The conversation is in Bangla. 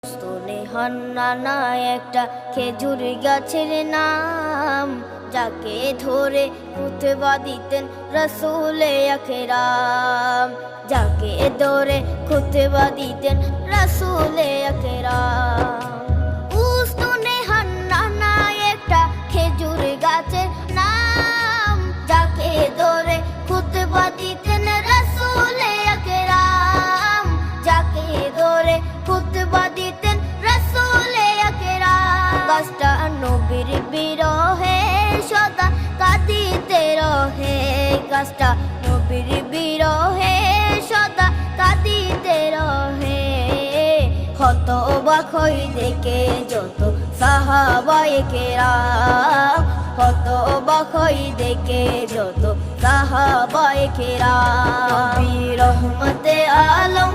স্তনে হান্নানা একটা খেজুর গাছের নাম, যাকে ধরে খুতবা দিতেন রাসূলে আকরাম, যাকে ধরে খুতবা দিতেন রাসূলে আকরাম। উস্তনে হান্নানা একটা খেজুর গাছের নাম, যাকে ধরে খুতবা দিতেন রাসূলে আকরাম, যাকে ধরে খুতবা দিতেন রাসূলে আকরাম। গাছটা নবীর বিরহে সদা কাঁদিতে রহে, গাছটা নবীর বিরহে সদা কাঁদিতে রহে। হতবাক হই দেখে যত সাহাবায়ে কেরাম, হতবাক হই দেখে যত সাহাবায়ে কেরাম। নবী রহমতে আলম